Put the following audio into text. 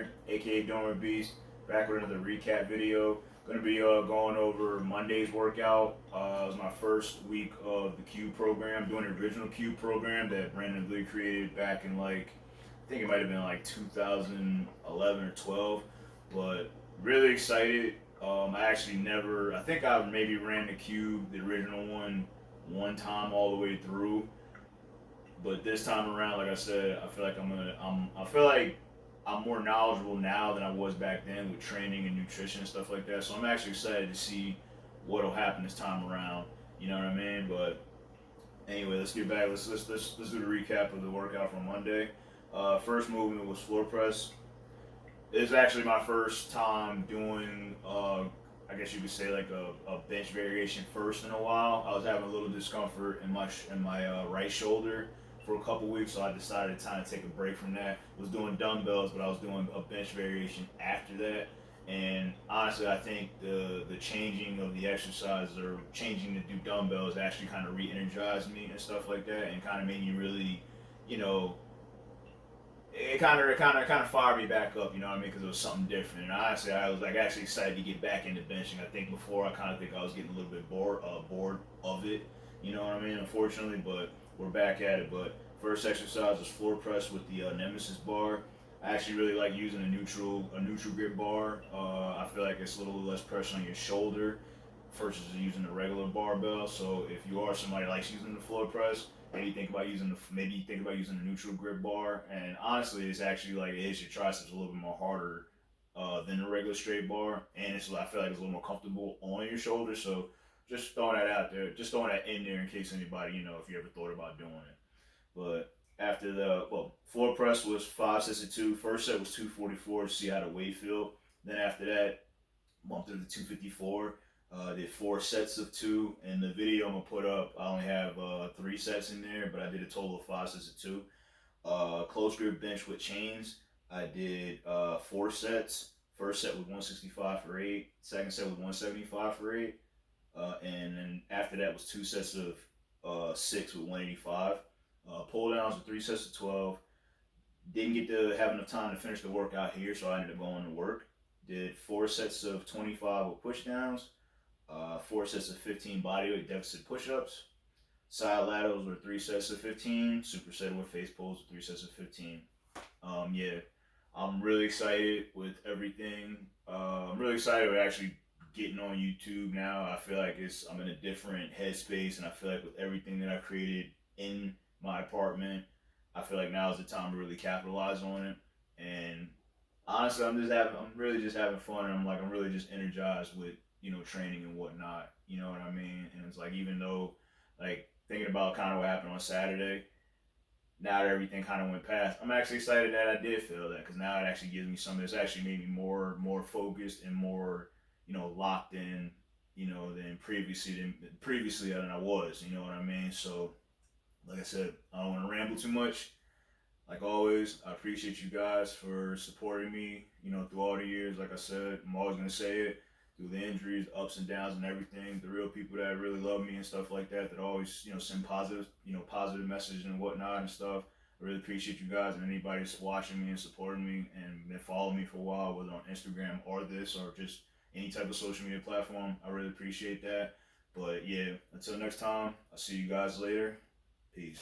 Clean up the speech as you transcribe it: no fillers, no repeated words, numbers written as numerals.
here, aka Dormer Beast, back with another recap video. Gonna be going over Monday's workout. It was my first week of the Cube program, doing the original Cube program that Brandon Lilly created back in I think it might have been like 2011 or 12. But really excited. I think I maybe ran the Cube, the original one time all the way through. But this time around, like I said, I feel like I'm more knowledgeable now than I was back then with training and nutrition and stuff like that. So I'm actually excited to see what'll happen this time around. You know what I mean? But anyway, let's get back. Let's do the recap of the workout from Monday. First movement was floor press. It's actually my first time doing, I guess you could say like a bench variation first in a while. I was having a little discomfort in my right shoulder for a couple weeks, so I decided to kind of take a break from that. I was doing dumbbells, but I was doing a bench variation after that. And honestly, I think the changing of the exercise or changing to do dumbbells actually kind of re-energized me and stuff like that, and kind of made me really, you know, it kind of fired me back up, you know what I mean? Because it was something different. And honestly, I was like actually excited to get back into benching. I think before I was getting a little bit bored of it, you know what I mean? Unfortunately, but we're back at it. But first exercise was floor press with the Nemesis bar. I actually really like using a neutral grip bar. I feel like it's a little less pressure on your shoulder versus using a regular barbell. So if you are somebody that likes using the floor press, maybe you think about using the neutral grip bar. And honestly, it's actually like it hits your triceps a little bit more harder than the regular straight bar, and I feel like it's a little more comfortable on your shoulder. So just throwing that out there, just throwing that in there in case anybody, if you ever thought about doing it. But after floor press was 5 sets of 2. First set was 244 to see how the weight feel. Then after that, bumped to the 254. Did 4 sets of 2. And the video I'm gonna put up, I only have 3 sets in there, but I did a total of 5 sets of 2. Close grip bench with chains. I did 4 sets. First set was 165 for 8. Second set was 175 for 8. And then after that was 2 sets of 6 with 185. Pulldowns with 3 sets of 12. Didn't get to have enough time to finish the workout here, so I ended up going to work. Did 4 sets of 25 with pushdowns. 4 sets of 15 bodyweight deficit push-ups. Side laterals were 3 sets of 15. Superset with face pulls with 3 sets of 15. Yeah, I'm really excited with everything. I'm really excited with actually getting on YouTube now. I feel like I'm in a different headspace, and I feel like with everything that I created in my apartment, I feel like now is the time to really capitalize on it. And honestly, I'm really just having fun, and I'm really just energized with training and whatnot. You know what I mean? And it's like, even though, like, thinking about kind of what happened on Saturday, now that everything kind of went past, I'm actually excited that I did feel that, because now it actually gives me something that's actually made me more focused and more locked in, than previously than I was. You know what I mean? So, like I said, I don't want to ramble too much. Like always, I appreciate you guys for supporting me, through all the years. Like I said, I'm always going to say it, through the injuries, ups and downs and everything. The real people that really love me and stuff like that always, send positive messages and whatnot and stuff. I really appreciate you guys, and anybody that's watching me and supporting me and been following me for a while, whether on Instagram or just any type of social media platform. I really appreciate that. But yeah, until next time, I'll see you guys later. Peace.